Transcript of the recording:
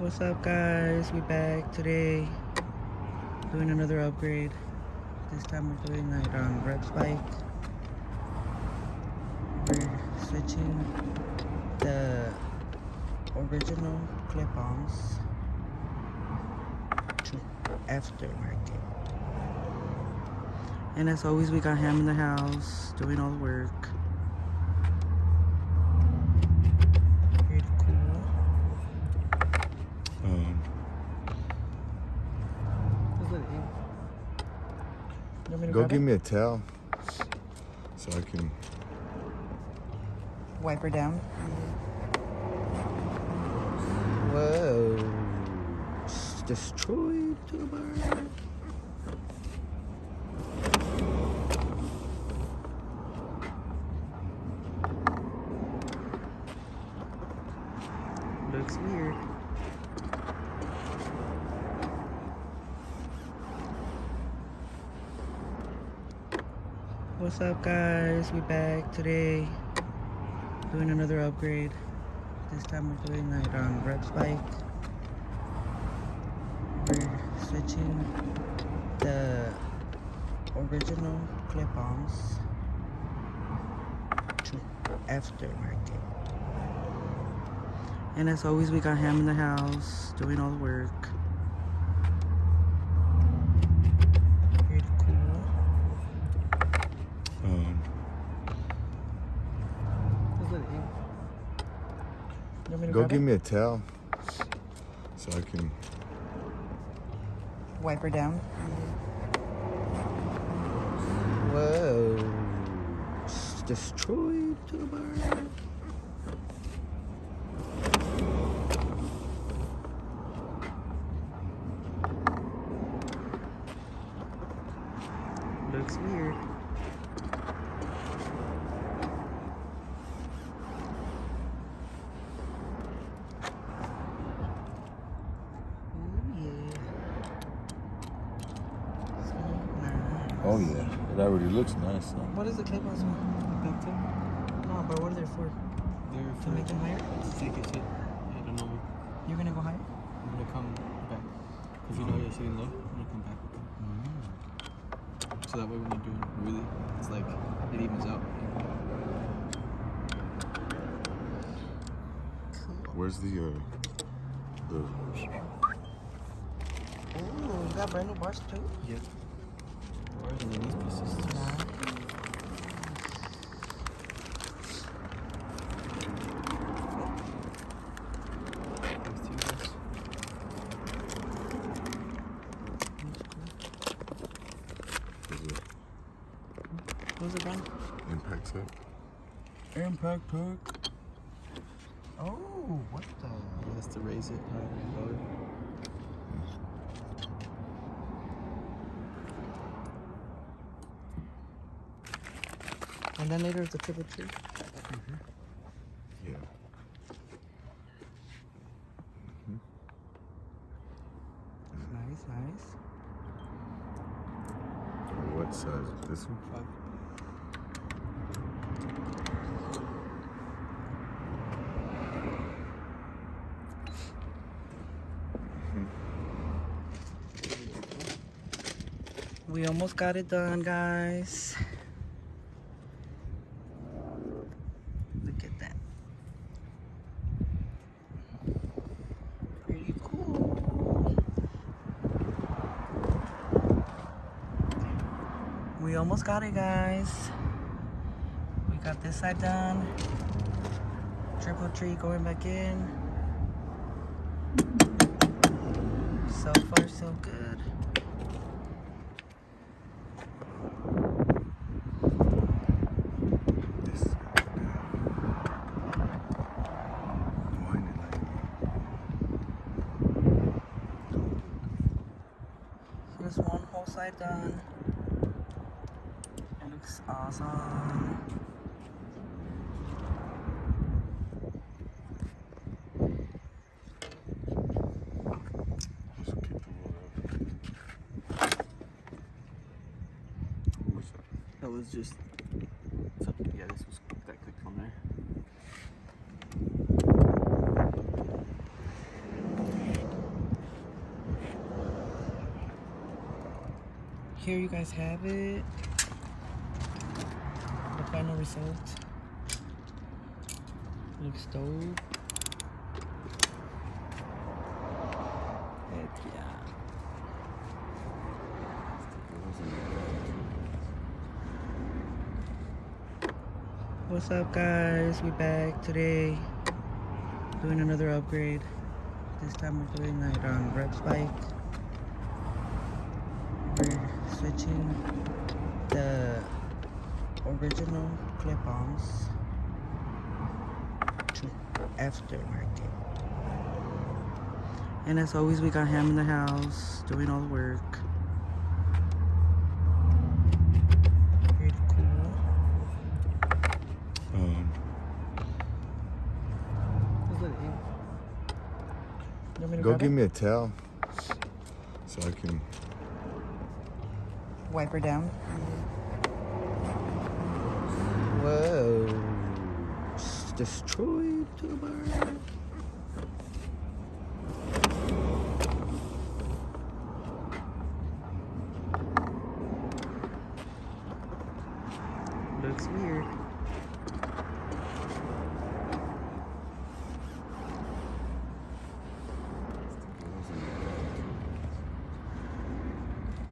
What's up, guys? We back today doing another upgrade. This time we're doing it on Rep's bike. We're switching the original Clip-Ons to aftermarket. And as always, we got Ham in the house doing all the work. Pretty cool. Go give me a towel so I can wipe her down. Whoa. Destroyed to the bar. Looks weird. What's up, guys? We back today doing another upgrade. This time we're doing it on Rep's bike. We're switching the original Clip-Ons to aftermarket. And as always, we got Ham in the house doing all the work. Pretty cool. go give me a towel so I can wipe her down. Whoa. Destroyed to the bar. Looks weird. Oh yeah, it already looks nice. Huh? What is the Clip-Ons for? Impaktech. No, but what are they for? They're To make them higher? Take it. I don't know. You're gonna go higher? I'm gonna come back. Because you know you're sitting low. I'm gonna come back with them. So that way when you're doing really, it's like it evens out. Where's the Ooh, you got brand new bars too? Yep. Bars and then these pieces. Nice. Thanks to you guys. Who's it brand? Impaktech? Impaktech. Oh, what the? He has to raise it. $100. And then later it's a triple tree. Yeah. Nice, nice. What size is this one? 5. We almost got it done, guys. Look at that. Pretty cool. We almost got it, guys. We got this side done. Triple tree going back in. So far, so good. Just one whole side done. It looks awesome. That was just something. Yeah, this was that clicked on there. here you guys have it. The final result. Looks dope. Heck yeah. What's up, guys? We back today doing another upgrade. This time we're doing it on Rep's bike. We're switching the original Clip-Ons to aftermarket. And as always, we got Ham in the house doing all the work. Pretty cool. Go give me a towel so I can wipe her down. Whoa. Destroyed to the bar.